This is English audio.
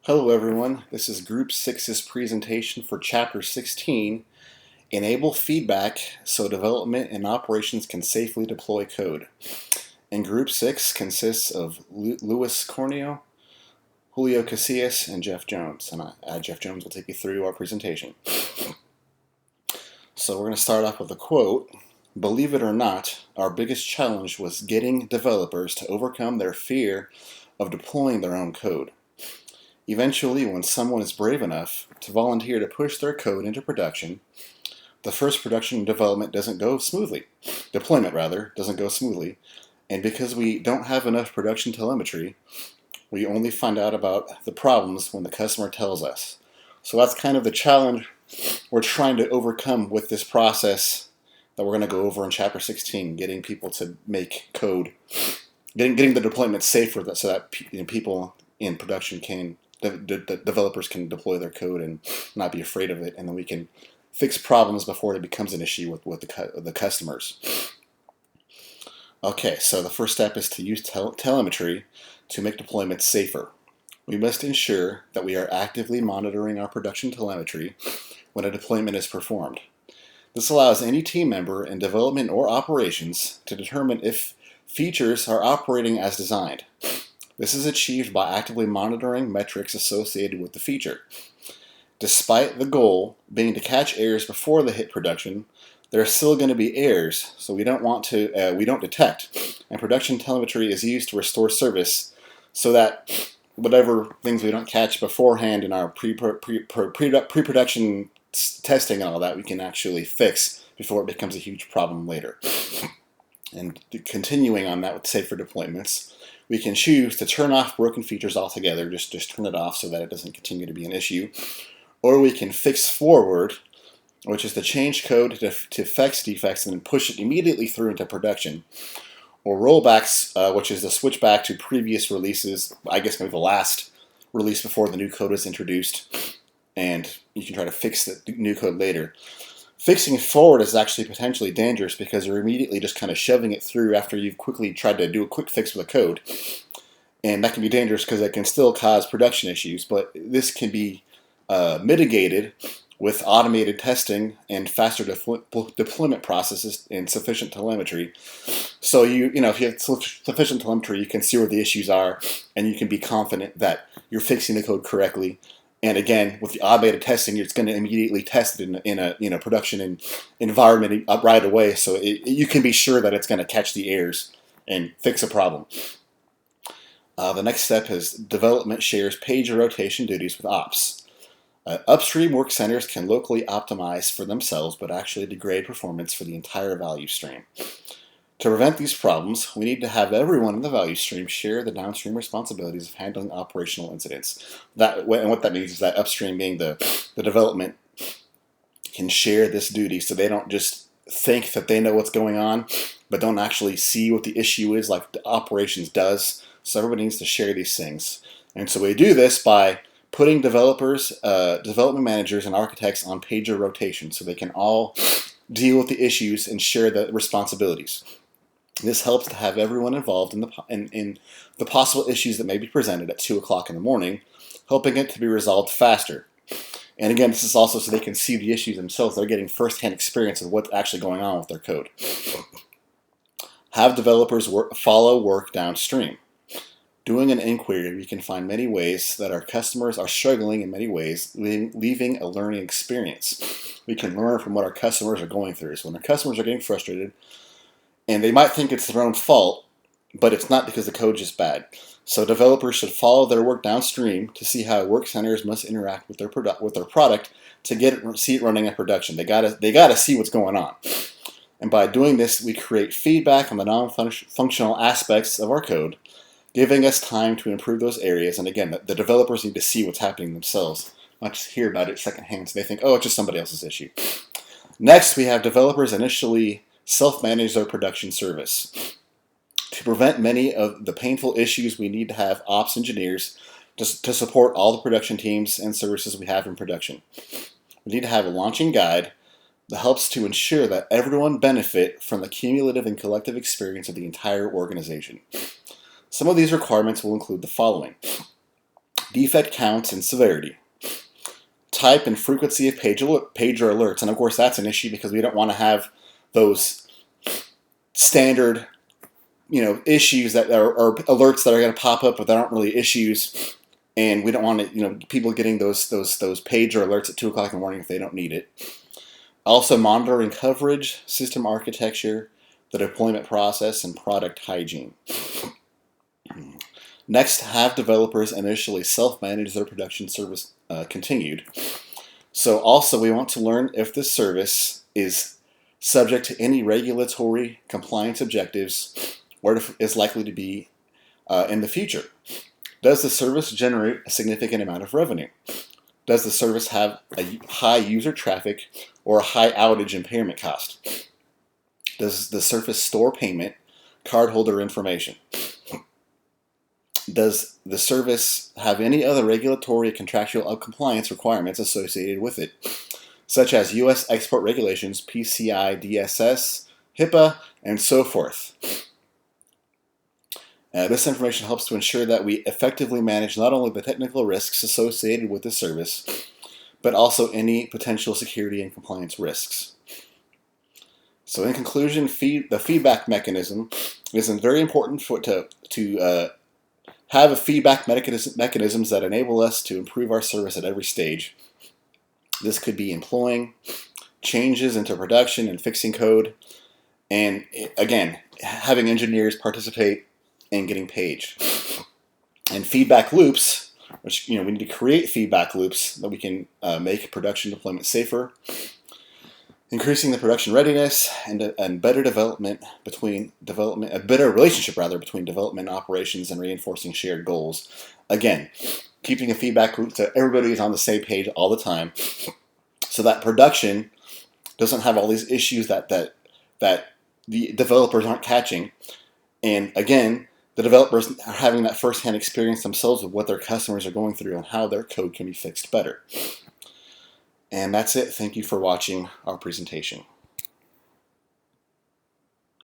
Hello everyone, this is Group 6's presentation for Chapter 16, Enable Feedback so Development and Operations can Safely Deploy Code. And Group 6 consists of Luis Corneo, Julio Casillas, and Jeff Jones. And Jeff Jones will take you through our presentation. So we're going to start off with a quote. Believe it or not, our biggest challenge was getting developers to overcome their fear of deploying their own code. Eventually, when someone is brave enough to volunteer to push their code into production, the first production deployment doesn't go smoothly, and because we don't have enough production telemetry, we only find out about the problems when the customer tells us. So that's kind of the challenge we're trying to overcome with this process that we're going to go over in Chapter 16, getting people to make code, getting the deployment safer so that people in production can the developers can deploy their code and not be afraid of it, and then we can fix problems before it becomes an issue with the customers. Okay, so the first step is to use telemetry to make deployments safer. We must ensure that we are actively monitoring our production telemetry when a deployment is performed. This allows any team member in development or operations to determine if features are operating as designed. This is achieved by actively monitoring metrics associated with the feature. Despite the goal being to catch errors before they hit production, there are still going to be errors, so we don't detect. And production telemetry is used to restore service, so that whatever things we don't catch beforehand in our pre-production testing and all that, we can actually fix before it becomes a huge problem later. And continuing on that with safer deployments, we can choose to turn off broken features altogether, just turn it off so that it doesn't continue to be an issue. Or we can fix forward, which is to change code to fix defects and then push it immediately through into production. Or rollbacks, which is to switch back to previous releases, I guess maybe the last release before the new code is introduced, and you can try to fix the new code later. Fixing forward is actually potentially dangerous because you're immediately just kind of shoving it through after you've quickly tried to do a quick fix with a code. And that can be dangerous because it can still cause production issues, but this can be mitigated with automated testing and faster deployment processes and sufficient telemetry. So if you have sufficient telemetry, you can see where the issues are, and you can be confident that you're fixing the code correctly. And again, with the automated testing, it's going to immediately test it in a production environment right away, so you can be sure that it's going to catch the errors and fix a problem. The next step is development shares pager rotation duties with ops. Upstream work centers can locally optimize for themselves, but actually degrade performance for the entire value stream. To prevent these problems, we need to have everyone in the value stream share the downstream responsibilities of handling operational incidents. And what that means is that upstream, being the development, can share this duty so they don't just think that they know what's going on, but don't actually see what the issue is like the operations does. So everybody needs to share these things. And so we do this by putting developers, development managers, and architects on pager rotation so they can all deal with the issues and share the responsibilities. This helps to have everyone involved in the possible issues that may be presented at 2 o'clock in the morning, helping it to be resolved faster. And again, this is also so they can see the issues themselves. They're getting first-hand experience of what's actually going on with their code. Have developers follow work downstream. Doing an inquiry, we can find many ways that our customers are struggling in many ways, leaving a learning experience. We can learn from what our customers are going through. So when our customers are getting frustrated, and they might think it's their own fault, but it's not because the code's just bad. So developers should follow their work downstream to see how work centers must interact with their product to see it running in production. They gotta see what's going on. And by doing this, we create feedback on the non-functional aspects of our code, giving us time to improve those areas. And again, the developers need to see what's happening themselves, not just hear about it secondhand, so they think, oh, it's just somebody else's issue. Next, we have developers initially self-manage their production service. To prevent many of the painful issues, we need to have ops engineers to support all the production teams and services we have in production. We need to have a launching guide that helps to ensure that everyone benefit from the cumulative and collective experience of the entire organization. Some of these requirements will include the following. defect counts and severity, type and frequency of pager alerts. And of course that's an issue because we don't want to have those standard issues that are or alerts that are going to pop up but that aren't really issues, and we don't want people getting those pager alerts at 2 o'clock in the morning if they don't need it. Also monitoring coverage, system architecture, the deployment process, and product hygiene. Next, have developers initially self-manage their production service continued. So also we want to learn if this service is subject to any regulatory compliance objectives or is likely to be in the future. Does the service generate a significant amount of revenue? Does the service have a high user traffic or a high outage impairment cost? Does the service store payment, cardholder information? Does the service have any other regulatory or contractual compliance requirements associated with it, such as U.S. export regulations, PCI DSS, HIPAA, and so forth? This information helps to ensure that we effectively manage not only the technical risks associated with the service, but also any potential security and compliance risks. So in conclusion, the feedback mechanism is very important to have a feedback mechanisms that enable us to improve our service at every stage. This could be employing changes into production and fixing code, and again, having engineers participate in getting paid. And feedback loops, which we need to create feedback loops that we can make production deployment safer, increasing the production readiness and better a better relationship between development operations and reinforcing shared goals. Again, keeping a feedback loop so everybody is on the same page all the time, so that production doesn't have all these issues that the developers aren't catching. And again, the developers are having that first-hand experience themselves of what their customers are going through and how their code can be fixed better. And that's it. Thank you for watching our presentation.